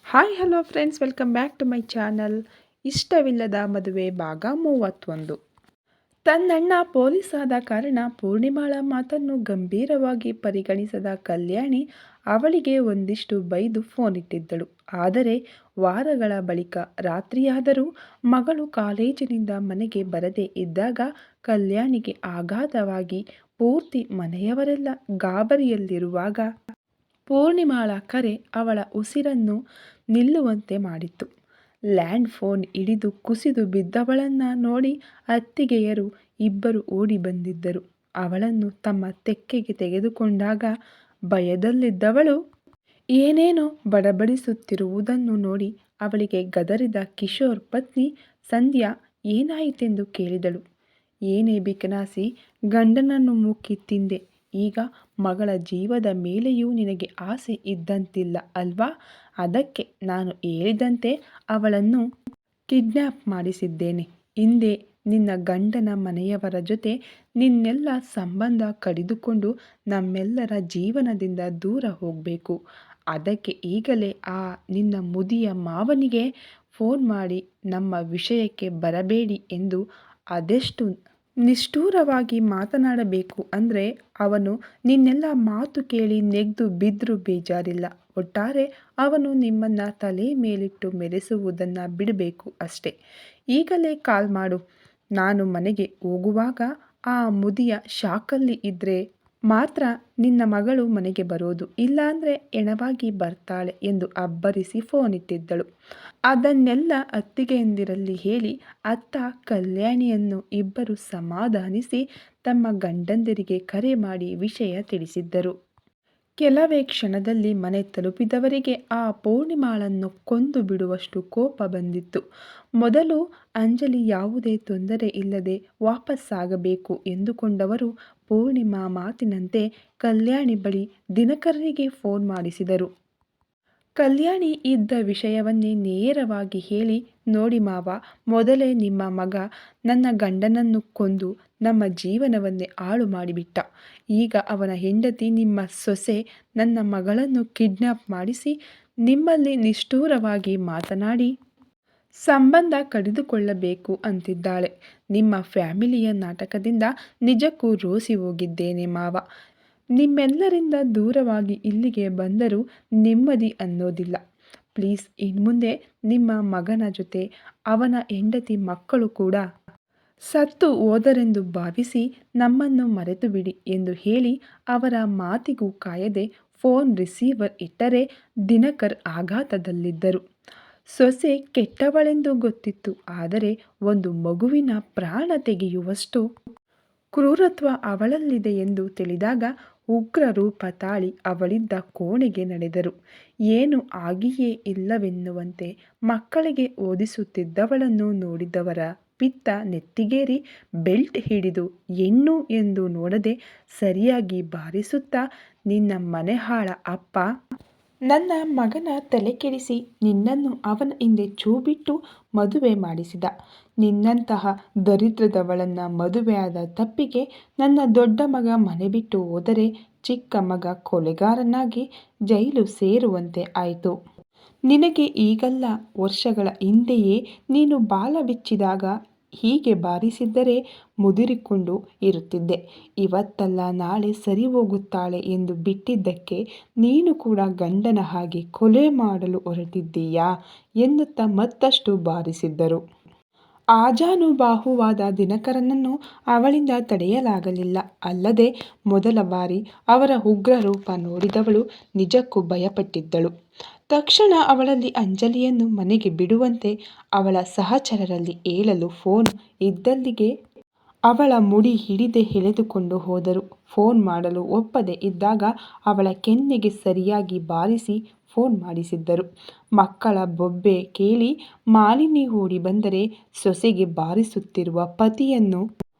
Hi hello friends, welcome back to my channel. ಇಷ್ಟವಿಲ್ಲದ ಮದುವೆ ಭಾಗ 31. ತನ್ನಣ್ಣ ಪೊಲೀಸ್ ಆದ ಕಾರಣ ಪೂರ್ಣಿಮಾಳ ಮಾತನ್ನು ಗಂಭೀರವಾಗಿ ಪರಿಗಣಿಸದ ಕಲ್ಯಾಣಿ ಅವಳಿಗೆ ಒಂದಿಷ್ಟು ಬೈದು ಫೋನ್ ಇಟ್ಟಿದ್ದಳು. ಆದರೆ ವಾರಗಳ ಬಳಿಕ ರಾತ್ರಿಯಾದರೂ ಮಗಳು ಕಾಲೇಜಿನಿಂದ ಮನೆಗೆ ಬರದೇ ಇದ್ದಾಗ ಕಲ್ಯಾಣಿಗೆ ಆಘಾತವಾಗಿ ಪೂರ್ತಿ ಮನೆಯವರೆಲ್ಲ ಗಾಬರಿಯಲ್ಲಿರುವಾಗ ಪೂರ್ಣಿಮಾಳ ಕರೆ ಅವಳ ಉಸಿರನ್ನು ನಿಲ್ಲುವಂತೆ ಮಾಡಿತ್ತು. ಲ್ಯಾಂಡ್ ಫೋನ್ ಹಿಡಿದು ಕುಸಿದು ಬಿದ್ದವಳನ್ನು ನೋಡಿ ಅತ್ತಿಗೆಯರು ಇಬ್ಬರು ಓಡಿ ಬಂದಿದ್ದರು. ಅವಳನ್ನು ತಮ್ಮ ತೆಕ್ಕೆಗೆ ತೆಗೆದುಕೊಂಡಾಗ ಭಯದಲ್ಲಿದ್ದವಳು ಏನೇನೋ ಬಡಬಡಿಸುತ್ತಿರುವುದನ್ನು ನೋಡಿ ಅವಳಿಗೆ ಗದರಿದ ಕಿಶೋರ್ ಪತ್ನಿ ಸಂಧ್ಯಾ ಏನಾಯಿತೆಂದು ಕೇಳಿದಳು. ಏನೇ ಬಿಕನಾಸಿ, ಗಂಡನನ್ನು ಮುಕ್ಕಿ ತಿಂದೆ, ಈಗ ಮಗಳ ಜೀವದ ಮೇಲೆಯೂ ನಿನಗೆ ಆಸೆ ಇದ್ದಂತಿಲ್ಲ ಅಲ್ವಾ? ಅದಕ್ಕೆ ನಾನು ಹೇಳಿದಂತೆ ಅವಳನ್ನು ಕಿಡ್ನ್ಯಾಪ್ ಮಾಡಿಸಿದ್ದೇನೆ. ಹಿಂದೆ ನಿನ್ನ ಗಂಡನ ಮನೆಯವರ ಜೊತೆ ನಿನ್ನೆಲ್ಲ ಸಂಬಂಧ ಕಡಿದುಕೊಂಡು ನಮ್ಮೆಲ್ಲರ ಜೀವನದಿಂದ ದೂರ ಹೋಗಬೇಕು. ಅದಕ್ಕೆ ಈಗಲೇ ಆ ನಿನ್ನ ಮುದಿಯ ಮಾವನಿಗೆ ಫೋನ್ ಮಾಡಿ ನಮ್ಮ ವಿಷಯಕ್ಕೆ ಬರಬೇಡಿ ಎಂದು ಅದೆಷ್ಟು ನಿಷ್ಠುರವಾಗಿ ಮಾತನಾಡಬೇಕು ಅಂದರೆ ಅವನು ನಿನ್ನೆಲ್ಲ ಮಾತು ಕೇಳಿ ನೆಗೆದು ಬಿದ್ದರೂ ಬೇಜಾರಿಲ್ಲ. ಒಟ್ಟಾರೆ ಅವನು ನಿಮ್ಮನ್ನು ತಲೆ ಮೇಲಿಟ್ಟು ಮೆರೆಸುವುದನ್ನು ಬಿಡಬೇಕು ಅಷ್ಟೆ. ಈಗಲೇ ಕಾಲ್ ಮಾಡು. ನಾನು ಮನೆಗೆ ಹೋಗುವಾಗ ಆ ಮುದಿಯ ಶಾಕಲ್ಲಿ ಇದ್ದರೆ ಮಾತ್ರ ನಿನ್ನ ಮಗಳು ಮನೆಗೆ ಬರೋದು, ಇಲ್ಲಾಂದರೆ ಎಣವಾಗಿ ಬರ್ತಾಳೆ ಎಂದು ಅಬ್ಬರಿಸಿ ಫೋನ್ ಇಟ್ಟಿದ್ದಳು. ಅದನ್ನೆಲ್ಲ ಅತ್ತಿಗೆಯಂದಿರಲ್ಲಿ ಹೇಳಿ ಅತ್ತ ಕಲ್ಯಾಣಿಯನ್ನು ಇಬ್ಬರು ಸಮಾಧಾನಿಸಿ ತಮ್ಮ ಗಂಡಂದಿರಿಗೆ ಕರೆ ಮಾಡಿ ವಿಷಯ ತಿಳಿಸಿದ್ದರು. ಕೆಲವೇ ಕ್ಷಣದಲ್ಲಿ ಮನೆ ತಲುಪಿದವರಿಗೆ ಆ ಪೂರ್ಣಿಮಾಳನ್ನು ಕೊಂದು ಬಿಡುವಷ್ಟು ಕೋಪ ಬಂದಿತ್ತು. ಮೊದಲು ಅಂಜಲಿ ಯಾವುದೇ ತೊಂದರೆ ಇಲ್ಲದೆ ವಾಪಸ್ಸಾಗಬೇಕು ಎಂದುಕೊಂಡವರು ಪೂರ್ಣಿಮಾ ಮಾತಿನಂತೆ ಕಲ್ಯಾಣಿ ಬಳಿ ದಿನಕರನಿಗೆ ಫೋನ್ ಮಾಡಿಸಿದರು. ಕಲ್ಯಾಣಿ ಇದ್ದ ವಿಷಯವನ್ನೇ ನೇರವಾಗಿ ಹೇಳಿ, ನೋಡಿ ಮಾವ, ಮೊದಲೇ ನಿಮ್ಮ ಮಗ ನನ್ನ ಗಂಡನನ್ನು ಕೊಂದು ನಮ್ಮ ಜೀವನವನ್ನೇ ಹಾಳು ಮಾಡಿಬಿಟ್ಟ. ಈಗ ಅವನ ಹೆಂಡತಿ ನಿಮ್ಮ ಸೊಸೆ ನನ್ನ ಮಗಳನ್ನು ಕಿಡ್ನ್ಯಾಪ್ ಮಾಡಿಸಿ ನಿಮ್ಮಲ್ಲಿ ನಿಷ್ಠುರವಾಗಿ ಮಾತನಾಡಿ ಸಂಬಂಧ ಕಡಿದುಕೊಳ್ಳಬೇಕು ಅಂತಿದ್ದಾಳೆ. ನಿಮ್ಮ ಫ್ಯಾಮಿಲಿಯ ನಾಟಕದಿಂದ ನಿಜಕ್ಕೂ ರೋಸಿ ಹೋಗಿದ್ದೇನೆ ಮಾವ. ನಿಮ್ಮೆಲ್ಲರಿಂದ ದೂರವಾಗಿ ಇಲ್ಲಿಗೆ ಬಂದರೂ ನೆಮ್ಮದಿ ಅನ್ನೋದಿಲ್ಲ. ಪ್ಲೀಸ್, ಇನ್ಮುಂದೆ ನಿಮ್ಮ ಮಗನ ಜೊತೆ ಅವನ ಹೆಂಡತಿ ಮಕ್ಕಳು ಕೂಡ ಸತ್ತು ಹೋದರೆಂದು ಭಾವಿಸಿ ನಮ್ಮನ್ನು ಮರೆತು ಬಿಡಿ ಎಂದು ಹೇಳಿ ಅವರ ಮಾತಿಗೂ ಕಾಯದೆ ಫೋನ್ ರಿಸೀವರ್ ಇಟ್ಟರೆ ದಿನಕರ್ ಆಘಾತದಲ್ಲಿದ್ದರು. ಸೊಸೆ ಕೆಟ್ಟವಳೆಂದು ಗೊತ್ತಿತ್ತು, ಆದರೆ ಒಂದು ಮಗುವಿನ ಪ್ರಾಣ ತೆಗೆಯುವಷ್ಟು ಕ್ರೂರತ್ವ ಅವಳಲ್ಲಿದೆ ಎಂದು ತಿಳಿದಾಗ ಉಗ್ರ ರೂಪ ತಾಳಿ ಅವಳಿದ್ದ ಕೋಣೆಗೆ ನಡೆದರು. ಏನು ಆಗಿಯೇ ಇಲ್ಲವೆನ್ನುವಂತೆ ಮಕ್ಕಳಿಗೆ ಓದಿಸುತ್ತಿದ್ದವಳನ್ನು ನೋಡಿದವರ ಪಿತ್ತ ನೆತ್ತಿಗೇರಿ ಬೆಲ್ಟ್ ಹಿಡಿದು ಹೆಣ್ಣು ಎಂದು ನೋಡದೆ ಸರಿಯಾಗಿ ಬಾರಿಸುತ್ತಾ, ನಿನ್ನ ಮನೆಹಾಳ ಅಪ್ಪ ನನ್ನ ಮಗನ ತಲೆ ಕೆಡಿಸಿ ನಿನ್ನನ್ನು ಅವನ ಹಿಂದೆ ಛೂ ಬಿಟ್ಟು ಮದುವೆ ಮಾಡಿಸಿದ. ನಿನ್ನಂತಹ ದರಿದ್ರದವಳನ್ನು ಮದುವೆಯಾದ ತಪ್ಪಿಗೆ ನನ್ನ ದೊಡ್ಡ ಮಗ ಮನೆ ಬಿಟ್ಟು ಹೋದರೆ ಚಿಕ್ಕ ಮಗ ಕೊಲೆಗಾರನಾಗಿ ಜೈಲು ಸೇರುವಂತೆ ಆಯಿತು. ನಿನಗೆ ಈಗಲ್ಲ, ವರ್ಷಗಳ ಹಿಂದೆಯೇ ನೀನು ಬಾಲ ಬಿಚ್ಚಿದಾಗ ಹೀಗೆ ಬಾರಿಸಿದ್ದರೆ ಮುದುರಿಕೊಂಡು ಇರುತ್ತಿದ್ದೆ. ಇವತ್ತಲ್ಲ ನಾಳೆ ಸರಿ ಹೋಗುತ್ತಾಳೆ ಎಂದು ಬಿಟ್ಟಿದ್ದಕ್ಕೆ ನೀನು ಕೂಡ ಗಂಡನ ಹಾಗೆ ಕೊಲೆ ಮಾಡಲು ಹೊರಟಿದ್ದೀಯಾ ಎನ್ನುತ್ತಾ ಮತ್ತಷ್ಟು ಬಾರಿಸಿದ್ದರು. ಆಜಾನುಬಾಹುವಾದ ದಿನಕರನನ್ನು ಅವಳಿಂದ ತಡೆಯಲಾಗಲಿಲ್ಲ. ಅಲ್ಲದೆ ಮೊದಲ ಬಾರಿ ಅವರ ಉಗ್ರ ರೂಪ ನೋಡಿದವಳು ನಿಜಕ್ಕೂ ಭಯಪಟ್ಟಿದ್ದಳು. ತಕ್ಷಣ ಅವಳಲ್ಲಿ ಅಂಜಲಿಯನ್ನು ಮನೆಗೆ ಬಿಡುವಂತೆ ಅವಳ ಸಹಚರರಲ್ಲಿ ಹೇಳಲು ಫೋನ್ ಇದ್ದಲ್ಲಿಗೆ ಅವಳ ಮುಡಿ ಹಿಡಿದೇ ಎಳೆದುಕೊಂಡು ಹೋದರು. ಫೋನ್ ಮಾಡಲು ಒಪ್ಪದೆ ಇದ್ದಾಗ ಅವಳ ಕೆನ್ನೆಗೆ ಸರಿಯಾಗಿ ಬಾರಿಸಿ ಫೋನ್ ಮಾಡಿಸಿದ್ದರು. ಮಕ್ಕಳ ಬೊಬ್ಬೆ ಕೇಳಿ ಮಾಲಿನಿ ಓಡಿ ಬಂದರೆ ಸೊಸೆಗೆ ಬಾರಿಸುತ್ತಿರುವ ಪತಿಯನ್ನು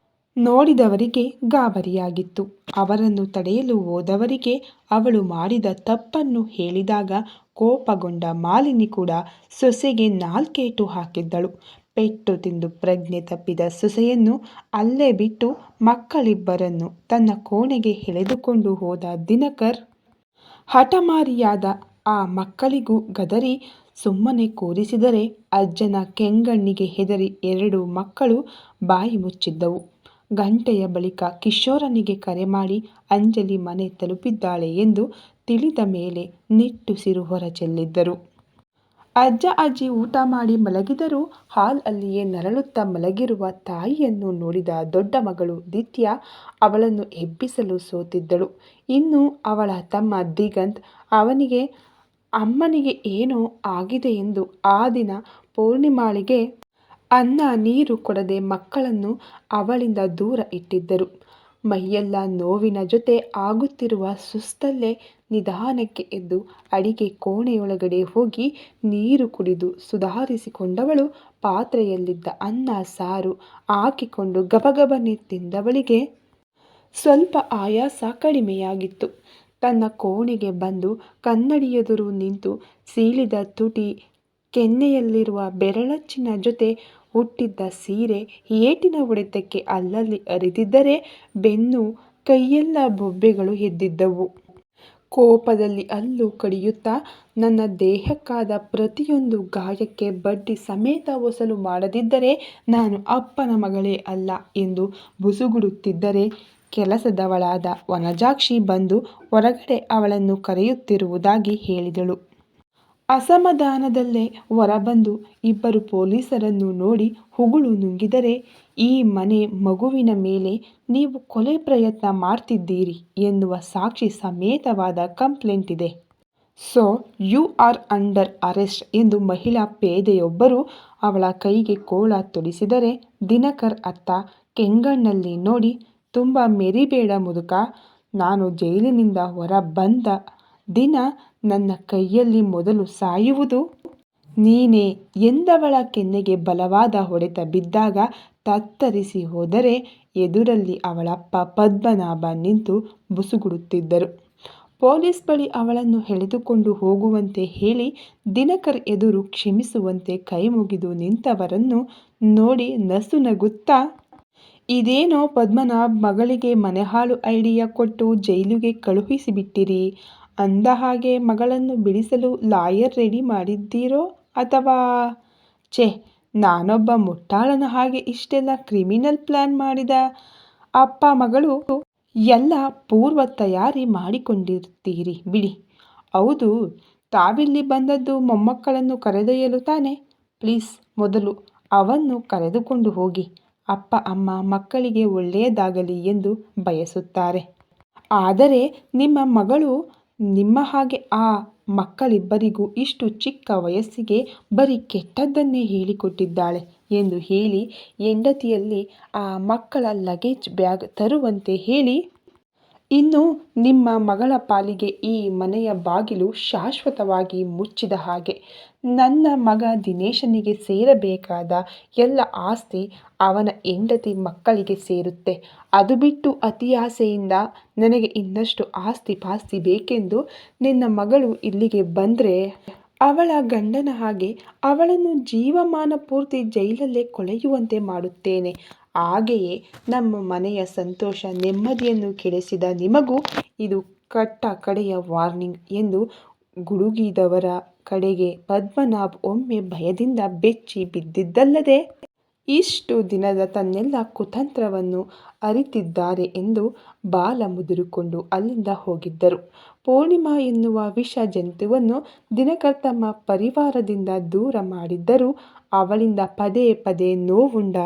ನೋಡಿದವರಿಗೆ ಗಾಬರಿಯಾಗಿತ್ತು. ಅವರನ್ನು ತಡೆಯಲು ಹೋದವರಿಗೆ ಅವಳು ಮಾಡಿದ ತಪ್ಪನ್ನು ಹೇಳಿದಾಗ ಕೋಪಗೊಂಡ ಮಾಲಿನಿ ಕೂಡ ಸೊಸೆಗೆ ನಾಲ್ಕೇಟು ಹಾಕಿದ್ದಳು. ಪೆಟ್ಟು ತಿಂದು ಪ್ರಜ್ಞೆ ತಪ್ಪಿದ ಸೊಸೆಯನ್ನು ಅಲ್ಲೇ ಬಿಟ್ಟು ಮಕ್ಕಳಿಬ್ಬರನ್ನು ತನ್ನ ಕೋಣೆಗೆ ಎಳೆದುಕೊಂಡು ಹೋದ ದಿನಕರ್ ಹಠಮಾರಿಯಾದ. ಆ ಮಕ್ಕಳಿಗೂ ಗದರಿ ಸುಮ್ಮನೆ ಕೂರಿಸಿದರೆ ಅಜ್ಜನ ಕೆಂಗಣ್ಣಿಗೆ ಹೆದರಿ 2 ಮಕ್ಕಳು ಬಾಯಿ ಮುಚ್ಚಿದ್ದವು. ಗಂಟೆಯ ಬಳಿಕ ಕಿಶೋರನಿಗೆ ಕರೆ ಮಾಡಿ ಅಂಜಲಿ ಮನೆ ತಲುಪಿದ್ದಾಳೆ ಎಂದು ತಿಳಿದ ಮೇಲೆ ನಿಟ್ಟುಸಿರು ಹೊರಚೆಲ್ಲಿದ್ದರು. ಅಜ್ಜ ಅಜ್ಜಿ ಊಟ ಮಾಡಿ ಮಲಗಿದರೂ ಹಾಲ್ ಅಲ್ಲಿಯೇ ನರಳುತ್ತಾ ಮಲಗಿರುವ ತಾಯಿಯನ್ನು ನೋಡಿದ ದೊಡ್ಡ ಮಗಳು ದಿತ್ಯ ಅವಳನ್ನು ಎಬ್ಬಿಸಲು ಸೋತಿದ್ದಳು. ಇನ್ನು ಅವಳ ತಮ್ಮ ದಿಗಂತ್ ಅವನಿಗೆ ಅಮ್ಮನಿಗೆ ಏನೋ ಆಗಿದೆ ಎಂದು ಆ ದಿನ ಪೂರ್ಣಿಮಾಳಿಗೆ ಅನ್ನ ನೀರು ಕೊಡದೆ ಮಕ್ಕಳನ್ನು ಅವಳಿಂದ ದೂರ ಇಟ್ಟಿದ್ದರು. ಮೈಯೆಲ್ಲ ನೋವಿನ ಜೊತೆ ಆಗುತ್ತಿರುವ ಸುಸ್ತಲ್ಲೇ ನಿಧಾನಕ್ಕೆ ಎದ್ದು ಅಡಿಗೆ ಕೋಣೆಯೊಳಗಡೆ ಹೋಗಿ ನೀರು ಕುಡಿದು ಸುಧಾರಿಸಿಕೊಂಡವಳು ಪಾತ್ರೆಯಲ್ಲಿದ್ದ ಅನ್ನ ಸಾರು ಹಾಕಿಕೊಂಡು ಗಬಗಬನೆ ತಿಂದವಳಿಗೆ ಸ್ವಲ್ಪ ಆಯಾಸ ಕಡಿಮೆಯಾಗಿತ್ತು. ತನ್ನ ಕೋಣೆಗೆ ಬಂದು ಕನ್ನಡಿಯೆದುರು ನಿಂತು ಸೀಳಿದ ತುಟಿ, ಕೆನ್ನೆಯಲ್ಲಿರುವ ಬೆರಳಚ್ಚಿನ ಜೊತೆ ಹುಟ್ಟಿದ್ದ ಸೀರೆ ಏಟಿನ ಹೊಡೆತಕ್ಕೆ ಅಲ್ಲಲ್ಲಿ ಹರಿದಿದ್ದರೆ ಬೆನ್ನು, ಕೈಯೆಲ್ಲ ಬೊಬ್ಬೆಗಳು ಎದ್ದಿದ್ದವು. ಕೋಪದಲ್ಲಿ ಹಲ್ಲು ಕಡಿಯುತ್ತಾ ನನ್ನ ದೇಹಕ್ಕಾದ ಪ್ರತಿಯೊಂದು ಗಾಯಕ್ಕೆ ಬಡ್ಡಿ ಸಮೇತ ವಸೂಲು ಮಾಡದಿದ್ದರೆ ನಾನು ಅಪ್ಪನ ಮಗಳೇ ಅಲ್ಲ ಎಂದು ಬುಸುಗುಡುತ್ತಿದ್ದರೆ ಕೆಲಸದವಳಾದ ವನಜಾಕ್ಷಿ ಬಂದು ಹೊರಗಡೆ ಅವಳನ್ನು ಕರೆಯುತ್ತಿರುವುದಾಗಿ ಹೇಳಿದಳು. ಅಸಮಾಧಾನದಲ್ಲೇ ಹೊರಬಂದು ಇಬ್ಬರು ಪೊಲೀಸರನ್ನು ನೋಡಿ ಉಗುಳು ನುಂಗಿದರೆ, ಈ ಮನೆ ಮಗುವಿನ ಮೇಲೆ ನೀವು ಕೊಲೆ ಪ್ರಯತ್ನ ಮಾಡ್ತಿದ್ದೀರಿ ಎನ್ನುವ ಸಾಕ್ಷಿ ಸಮೇತವಾದ ಕಂಪ್ಲೇಂಟ್ ಇದೆ. So you are under arrest ಎಂದು ಮಹಿಳಾ ಪೇದೆಯೊಬ್ಬರು ಅವಳ ಕೈಗೆ ಕೋಳ ತೊಡಿಸಿದರೆ, ದಿನಕರ್ ಅತ್ತ ಕೆಂಗಣ್ಣಲ್ಲಿ ನೋಡಿ, ತುಂಬ ಮೆರಿಬೇಡ ಮುದುಕ, ನಾನು ಜೈಲಿನಿಂದ ಹೊರ ಬಂದ ದಿನ ನನ್ನ ಕೈಯಲ್ಲಿ ಮೊದಲು ಸಾಯುವುದು ನೀನೇ ಎಂದವಳ ಕೆನ್ನೆಗೆ ಬಲವಾದ ಹೊಡೆತ ಬಿದ್ದಾಗ ತತ್ತರಿಸಿ ಹೋದರೆ ಎದುರಲ್ಲಿ ಅವಳಪ್ಪ ಪದ್ಮನಾಭ ನಿಂತು ಬುಸುಗುಡುತ್ತಿದ್ದರು. ಪೊಲೀಸ್ ಬಳಿ ಅವಳನ್ನು ಎಳೆದುಕೊಂಡು ಹೋಗುವಂತೆ ಹೇಳಿ ದಿನಕರ್ ಎದುರು ಕ್ಷಮಿಸುವಂತೆ ಕೈಮುಗಿದು ನಿಂತವರನ್ನು ನೋಡಿ ನಸುನಗುತ್ತಾ, ಇದೇನೋ ಪದ್ಮನಾಭ್ ಮಗಳಿಗೆ ಮನೆಹಾಳು ಐಡಿಯಾ ಕೊಟ್ಟು ಜೈಲಿಗೆ ಕಳುಹಿಸಿಬಿಟ್ಟಿರಿ, ಅಂದಹಾಗೆ ಮಗಳನ್ನು ಬಿಡಿಸಲು ಲಾಯರ್ ರೆಡಿ ಮಾಡಿದ್ದೀರೋ ಅಥವಾ ಛೇ, ನಾನೊಬ್ಬ ಮುಟ್ಟಾಳನ ಹಾಗೆ ಇಷ್ಟೆಲ್ಲ ಕ್ರಿಮಿನಲ್ ಪ್ಲಾನ್ ಮಾಡಿದ ಅಪ್ಪ ಮಗಳು ಎಲ್ಲ ಪೂರ್ವ ತಯಾರಿ ಮಾಡಿಕೊಂಡಿರ್ತೀರಿ ಬಿಡಿ. ಹೌದು, ತಾವಿಲ್ಲಿ ಬಂದದ್ದು ಮೊಮ್ಮಕ್ಕಳನ್ನು ಕರೆದೊಯ್ಯಲು ತಾನೆ? ಪ್ಲೀಸ್ ಮೊದಲು ಅವನ್ನು ಕರೆದುಕೊಂಡು ಹೋಗಿ, ಅಪ್ಪ ಅಮ್ಮ ಮಕ್ಕಳಿಗೆ ಒಳ್ಳೆಯದಾಗಲಿ ಎಂದು ಬಯಸುತ್ತಾರೆ. ಆದರೆ ನಿಮ್ಮ ಮಗಳು ನಿಮ್ಮ ಹಾಗೆ ಆ ಮಕ್ಕಳಿಬ್ಬರಿಗೂ ಇಷ್ಟು ಚಿಕ್ಕ ವಯಸ್ಸಿಗೆ ಬರೀ ಕೆಟ್ಟದ್ದನ್ನೇ ಹೇಳಿಕೊಟ್ಟಿದ್ದಾಳೆ ಎಂದು ಹೇಳಿ ಹೆಂಡತಿಯಲ್ಲಿ ಆ ಮಕ್ಕಳ ಲಗೇಜ್ ಬ್ಯಾಗ್ ತರುವಂತೆ ಹೇಳಿ, ಇನ್ನು ನಿಮ್ಮ ಮಗಳ ಪಾಲಿಗೆ ಈ ಮನೆಯ ಬಾಗಿಲು ಶಾಶ್ವತವಾಗಿ ಮುಚ್ಚಿದ ಹಾಗೆ. ನನ್ನ ಮಗ ದಿನೇಶನಿಗೆ ಸೇರಬೇಕಾದ ಎಲ್ಲ ಆಸ್ತಿ ಅವನ ಹೆಂಡತಿ ಮಕ್ಕಳಿಗೆ ಸೇರುತ್ತೆ. ಅದು ಬಿಟ್ಟು ಅತಿಯಾಸೆಯಿಂದ ನನಗೆ ಇನ್ನಷ್ಟು ಆಸ್ತಿ ಪಾಸ್ತಿ ಬೇಕೆಂದು ನಿನ್ನ ಮಗಳು ಇಲ್ಲಿಗೆ ಬಂದರೆ ಅವಳ ಗಂಡನ ಹಾಗೆ ಅವಳನ್ನು ಜೀವಮಾನ ಪೂರ್ತಿ ಜೈಲಲ್ಲೇ ಕೊಳೆಯುವಂತೆ ಮಾಡುತ್ತೇನೆ. ಹಾಗೆಯೇ ನಮ್ಮ ಮನೆಯ ಸಂತೋಷ ನೆಮ್ಮದಿಯನ್ನು ಕೆಡಿಸಿದ ನಿಮಗೂ ಇದು ಕಟ್ಟ ಕಡೆಯ ವಾರ್ನಿಂಗ್ ಎಂದು ಗುಡುಗಿದವರ ಕಡೆಗೆ ಪದ್ಮನಾಭ್ ಒಮ್ಮೆ ಭಯದಿಂದ ಬೆಚ್ಚಿ ಬಿದ್ದಿದ್ದಲ್ಲದೆ ಇಷ್ಟು ದಿನದ ತನ್ನೆಲ್ಲ ಕುತಂತ್ರವನ್ನು ಅರಿತಿದ್ದಾರೆ ಎಂದು ಬಾಲ ಮುದುರಿಕೊಂಡು ಅಲ್ಲಿಂದ ಹೋಗಿದ್ದರು. ಪೂರ್ಣಿಮಾ ಎನ್ನುವ ವಿಷ ಜಂತುವನ್ನು ದಿನಕರ್ ತಮ್ಮ ಪರಿವಾರದಿಂದ ದೂರ ಮಾಡಿದ್ದರೂ ಅವಳಿಂದ ಪದೇ ಪದೇ ನೋವುಂಡ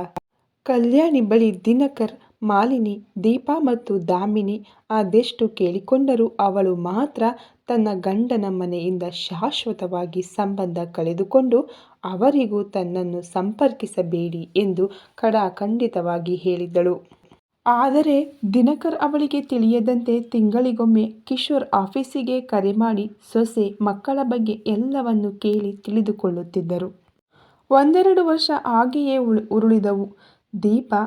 ಕಲ್ಯಾಣಿ ಬಳಿ ದಿನಕರ್, ಮಾಲಿನಿ, ದೀಪಾ ಮತ್ತು ದಾಮಿನಿ ಅದೆಷ್ಟು ಕೇಳಿಕೊಂಡರೂ ಅವಳು ಮಾತ್ರ ತನ್ನ ಗಂಡನ ಮನೆಯಿಂದ ಶಾಶ್ವತವಾಗಿ ಸಂಬಂಧ ಕಳೆದುಕೊಂಡು ಅವರಿಗೂ ತನ್ನನ್ನು ಸಂಪರ್ಕಿಸಬೇಡಿ ಎಂದು ಖಡಾಖಂಡಿತವಾಗಿ ಹೇಳಿದ್ದಳು. ಆದರೆ ದಿನಕರ್ ಅವಳಿಗೆ ತಿಳಿಯದಂತೆ ತಿಂಗಳಿಗೊಮ್ಮೆ ಕಿಶೋರ್ ಆಫೀಸಿಗೆ ಕರೆ ಮಾಡಿ ಸೊಸೆ ಮಕ್ಕಳ ಬಗ್ಗೆ ಎಲ್ಲವನ್ನು ಕೇಳಿ ತಿಳಿದುಕೊಳ್ಳುತ್ತಿದ್ದರು. 1-2 ವರ್ಷ ಹಾಗೆಯೇ ಉರುಳಿದವು. ದೀಪಾ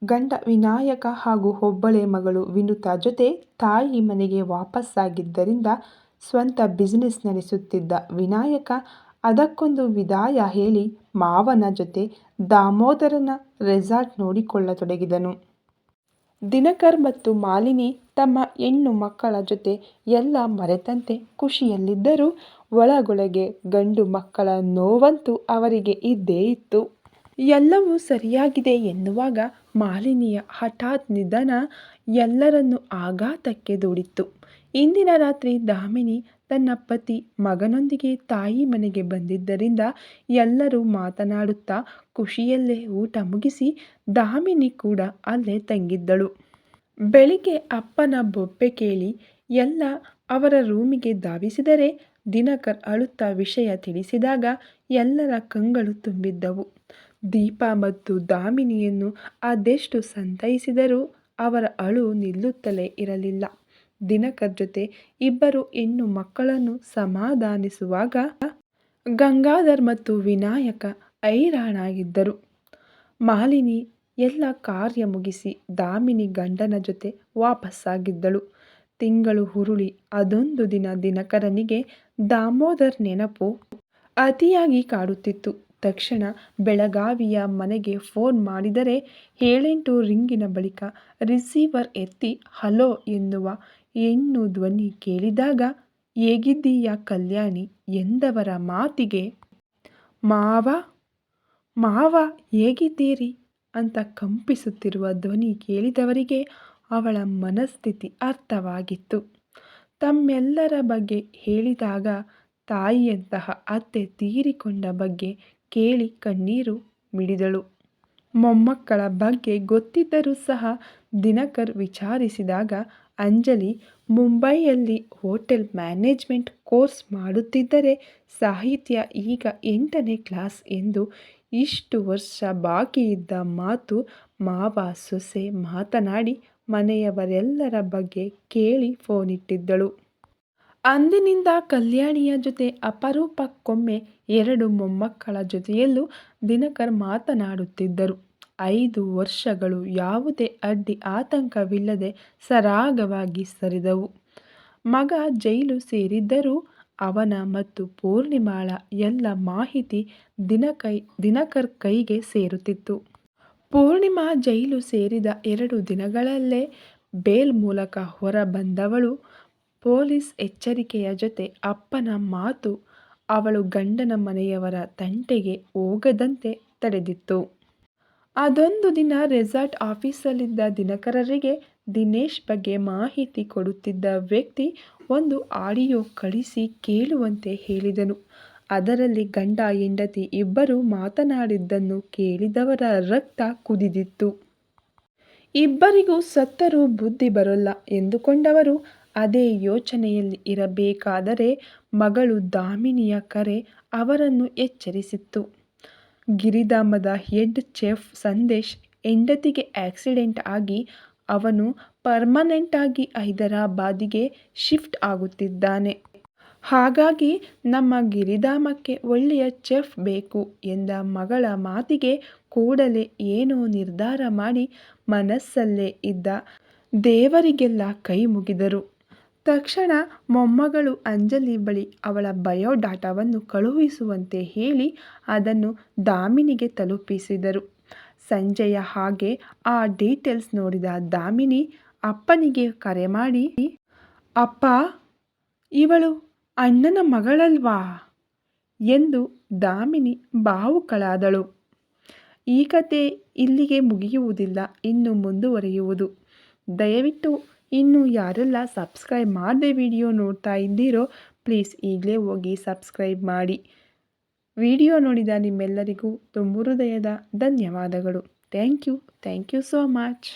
ಗಂಡ ವಿನಾಯಕ ಹಾಗೂ ಒಬ್ಬಳೇ ಮಗಳು ವಿನುತಾ ಜೊತೆ ತಾಯಿ ಮನೆಗೆ ವಾಪಸ್ಸಾಗಿದ್ದರಿಂದ ಸ್ವಂತ ಬಿಸಿನೆಸ್ ನಡೆಸುತ್ತಿದ್ದ ವಿನಾಯಕ ಅದಕ್ಕೊಂದು ವಿದಾಯ ಹೇಳಿ ಮಾವನ ಜೊತೆ ದಾಮೋದರನ ರೆಸಾರ್ಟ್ ನೋಡಿಕೊಳ್ಳತೊಡಗಿದನು. ದಿನಕರ್ ಮತ್ತು ಮಾಲಿನಿ ತಮ್ಮ ಹೆಣ್ಣು ಮಕ್ಕಳ ಜೊತೆ ಎಲ್ಲ ಮರೆತಂತೆ ಖುಷಿಯಲ್ಲಿದ್ದರೂ ಒಳಗೊಳಗೆ ಗಂಡು ಮಕ್ಕಳ ನೋವಂತೂ ಅವರಿಗೆ ಇದ್ದೇ ಇತ್ತು. ಎಲ್ಲವೂ ಸರಿಯಾಗಿದೆ ಎನ್ನುವಾಗ ಮಾಲಿನಿಯ ಹಠಾತ್ ನಿಧನ ಎಲ್ಲರನ್ನೂ ಆಘಾತಕ್ಕೆ ದೂಡಿತ್ತು. ಇಂದಿನ ರಾತ್ರಿ ದಾಮಿನಿ ತನ್ನ ಪತಿ ಮಗನೊಂದಿಗೆ ತಾಯಿ ಮನೆಗೆ ಬಂದಿದ್ದರಿಂದ ಎಲ್ಲರೂ ಮಾತನಾಡುತ್ತಾ ಖುಷಿಯಲ್ಲೇ ಊಟ ಮುಗಿಸಿ ದಾಮಿನಿ ಕೂಡ ಅಲ್ಲೇ ತಂಗಿದ್ದಳು. ಬೆಳಿಗ್ಗೆ ಅಪ್ಪನ ಬೊಬ್ಬೆ ಕೇಳಿ ಎಲ್ಲ ಅವರ ರೂಮಿಗೆ ಧಾವಿಸಿದರೆ ದಿನಕರ್ ಅಳುತ್ತಾ ವಿಷಯ ತಿಳಿಸಿದಾಗ ಎಲ್ಲರ ಕಂಗಳು ತುಂಬಿದ್ದವು. ದೀಪ ಮತ್ತು ದಾಮಿನಿಯನ್ನು ಅದೆಷ್ಟು ಸಂತೈಸಿದರೂ ಅವರ ಅಳು ನಿಲ್ಲುತ್ತಲೇ ಇರಲಿಲ್ಲ. ದಿನಕರ್ ಜೊತೆ ಇಬ್ಬರು ಹೆಣ್ಣು ಮಕ್ಕಳನ್ನು ಸಮಾಧಾನಿಸುವಾಗ ಗಂಗಾಧರ್ ಮತ್ತು ವಿನಾಯಕ ಹೈರಾಣಾಗಿದ್ದರು. ಮಾಲಿನಿ ಎಲ್ಲ ಕಾರ್ಯ ಮುಗಿಸಿ ದಾಮಿನಿ ಗಂಡನ ಜೊತೆ ವಾಪಸ್ಸಾಗಿದ್ದಳು. ತಿಂಗಳು ಹುರುಳಿ ಅದೊಂದು ದಿನ ದಿನಕರನಿಗೆ ದಾಮೋದರ್ ನೆನಪು ಅತಿಯಾಗಿ ಕಾಡುತ್ತಿತ್ತು. ತಕ್ಷಣ ಬೆಳಗಾವಿಯ ಮನೆಗೆ ಫೋನ್ ಮಾಡಿದರೆ 7-8 ರಿಂಗಿನ ಬಳಿಕ ರಿಸೀವರ್ ಎತ್ತಿ ಹಲೋ ಎನ್ನುವ ಹೆಣ್ಣು ಧ್ವನಿ ಕೇಳಿದಾಗ ಹೇಗಿದ್ದೀಯಾ ಕಲ್ಯಾಣಿ ಎಂದವರ ಮಾತಿಗೆ ಮಾವ ಮಾವ ಹೇಗಿದ್ದೀರಿ ಅಂತ ಕಂಪಿಸುತ್ತಿರುವ ಧ್ವನಿ ಕೇಳಿದವರಿಗೆ ಅವಳ ಮನಸ್ಥಿತಿ ಅರ್ಥವಾಗಿತ್ತು. ತಮ್ಮೆಲ್ಲರ ಬಗ್ಗೆ ಹೇಳಿದಾಗ ತಾಯಿಯಂತಹ ಅತ್ತೆ ತೀರಿಕೊಂಡ ಬಗ್ಗೆ ಕೇಳಿ ಕಣ್ಣೀರು ಮಿಡಿದಳು. ಮೊಮ್ಮಕ್ಕಳ ಬಗ್ಗೆ ಗೊತ್ತಿದ್ದರೂ ಸಹ ದಿನಕರ್ ವಿಚಾರಿಸಿದಾಗ ಅಂಜಲಿ ಮುಂಬೈಯಲ್ಲಿ ಹೋಟೆಲ್ ಮ್ಯಾನೇಜ್ಮೆಂಟ್ ಕೋರ್ಸ್ ಮಾಡುತ್ತಿದ್ದರೆ ಸಾಹಿತ್ಯ ಈಗ 8ನೇ ಕ್ಲಾಸ್ ಎಂದು ಇಷ್ಟು ವರ್ಷ ಬಾಕಿಯಿದ್ದ ಮಾತು ಮಾವ ಸೊಸೆ ಮಾತನಾಡಿ ಮನೆಯವರೆಲ್ಲರ ಬಗ್ಗೆ ಕೇಳಿ ಫೋನಿಟ್ಟಿದ್ದಳು. ಅಂದಿನಿಂದ ಕಲ್ಯಾಣಿಯ ಜೊತೆ ಅಪರೂಪಕ್ಕೊಮ್ಮೆ 2 ಮೊಮ್ಮಕ್ಕಳ ಜೊತೆಯಲ್ಲೂ ದಿನಕರ್ ಮಾತನಾಡುತ್ತಿದ್ದರು. 5 ವರ್ಷಗಳು ಯಾವುದೇ ಅಡ್ಡಿ ಆತಂಕವಿಲ್ಲದೆ ಸರಾಗವಾಗಿ ಸರಿದವು. ಮಗ ಜೈಲು ಸೇರಿದ್ದರೂ ಅವನ ಮತ್ತು ಪೂರ್ಣಿಮಾಳ ಎಲ್ಲ ಮಾಹಿತಿ ದಿನಕರ್ ಕೈಗೆ ಸೇರುತ್ತಿತ್ತು. ಪೂರ್ಣಿಮಾ ಜೈಲು ಸೇರಿದ 2 ದಿನಗಳಲ್ಲೇ ಬೇಲ್ ಮೂಲಕ ಹೊರ ಬಂದವಳು. ಪೊಲೀಸ್ ಎಚ್ಚರಿಕೆಯ ಜೊತೆ ಅಪ್ಪನ ಮಾತು ಅವಳು ಗಂಡನ ಮನೆಯವರ ತಂಟೆಗೆ ಹೋಗದಂತೆ ತಡೆದಿತ್ತು. ಅದೊಂದು ದಿನ ರೆಸಾರ್ಟ್ ಆಫೀಸಲ್ಲಿದ್ದ ದಿನಕರರಿಗೆ ದಿನೇಶ್ ಬಗ್ಗೆ ಮಾಹಿತಿ ಕೊಡುತ್ತಿದ್ದ ವ್ಯಕ್ತಿ ಒಂದು ಆಡಿಯೋ ಕಳಿಸಿ ಕೇಳುವಂತೆ ಹೇಳಿದನು. ಅದರಲ್ಲಿ ಗಂಡ ಹೆಂಡತಿ ಇಬ್ಬರು ಮಾತನಾಡಿದ್ದನ್ನು ಕೇಳಿದವರ ರಕ್ತ ಕುದಿದಿತ್ತು. ಇಬ್ಬರಿಗೂ ಸತ್ತರೂ ಬುದ್ಧಿ ಬರೋಲ್ಲ ಎಂದುಕೊಂಡವರು ಅದೇ ಯೋಚನೆಯಲ್ಲಿ ಇರಬೇಕಾದರೆ ಮಗಳು ದಾಮಿನಿಯ ಕರೆ ಅವರನ್ನು ಎಚ್ಚರಿಸಿತ್ತು. ಗಿರಿಧಾಮದ ಹೆಡ್ ಚೆಫ್ ಸಂದೇಶ್ ಹೆಂಡತಿಗೆ ಆಕ್ಸಿಡೆಂಟ್ ಆಗಿ ಅವನು ಪರ್ಮನೆಂಟಾಗಿ ಹೈದರಾಬಾದಿಗೆ ಶಿಫ್ಟ್ ಆಗುತ್ತಿದ್ದಾನೆ. ಹಾಗಾಗಿ ನಮ್ಮ ಗಿರಿಧಾಮಕ್ಕೆ ಒಳ್ಳೆಯ ಚೆಫ್ ಬೇಕು ಎಂದ ಮಗಳ ಮಾತಿಗೆ ಕೂಡಲೇ ಏನೋ ನಿರ್ಧಾರ ಮಾಡಿ ಮನಸ್ಸಲ್ಲೇ ಇದ್ದ ದೇವರಿಗೆಲ್ಲ ಕೈ ಮುಗಿದರು. ತಕ್ಷಣ ಮೊಮ್ಮಗಳು ಅಂಜಲಿ ಬಳಿ ಅವಳ ಬಯೋಡಾಟಾವನ್ನು ಕಳುಹಿಸುವಂತೆ ಹೇಳಿ ಅದನ್ನು ದಾಮಿನಿಗೆ ತಲುಪಿಸಿದರು. ಸಂಜೆಯ ಹಾಗೆ ಆ ಡೀಟೇಲ್ಸ್ ನೋಡಿದ ದಾಮಿನಿ ಅಪ್ಪನಿಗೆ ಕರೆ ಮಾಡಿ, ಅಪ್ಪ, ಇವಳು ಅಣ್ಣನ ಮಗಳಲ್ವಾ ಎಂದು ದಾಮಿನಿ ಭಾವುಕಳಾದಳು. ಈ ಕತೆ ಇಲ್ಲಿಗೆ ಮುಗಿಯುವುದಿಲ್ಲ, ಇನ್ನು ಮುಂದುವರಿಯುವುದು. ದಯವಿಟ್ಟು ಇನ್ನು ಯಾರೆಲ್ಲ ಸಬ್ಸ್ಕ್ರೈಬ್ ಮಾಡದೆ ವಿಡಿಯೋ ನೋಡ್ತಾ ಇದ್ದೀರೋ ಪ್ಲೀಸ್ ಈಗಲೇ ಹೋಗಿ ಸಬ್ಸ್ಕ್ರೈಬ್ ಮಾಡಿ. ವಿಡಿಯೋ ನೋಡಿದ ನಿಮ್ಮೆಲ್ಲರಿಗೂ ತುಂಬ ಹೃದಯದ ಧನ್ಯವಾದಗಳು. Thank you so much.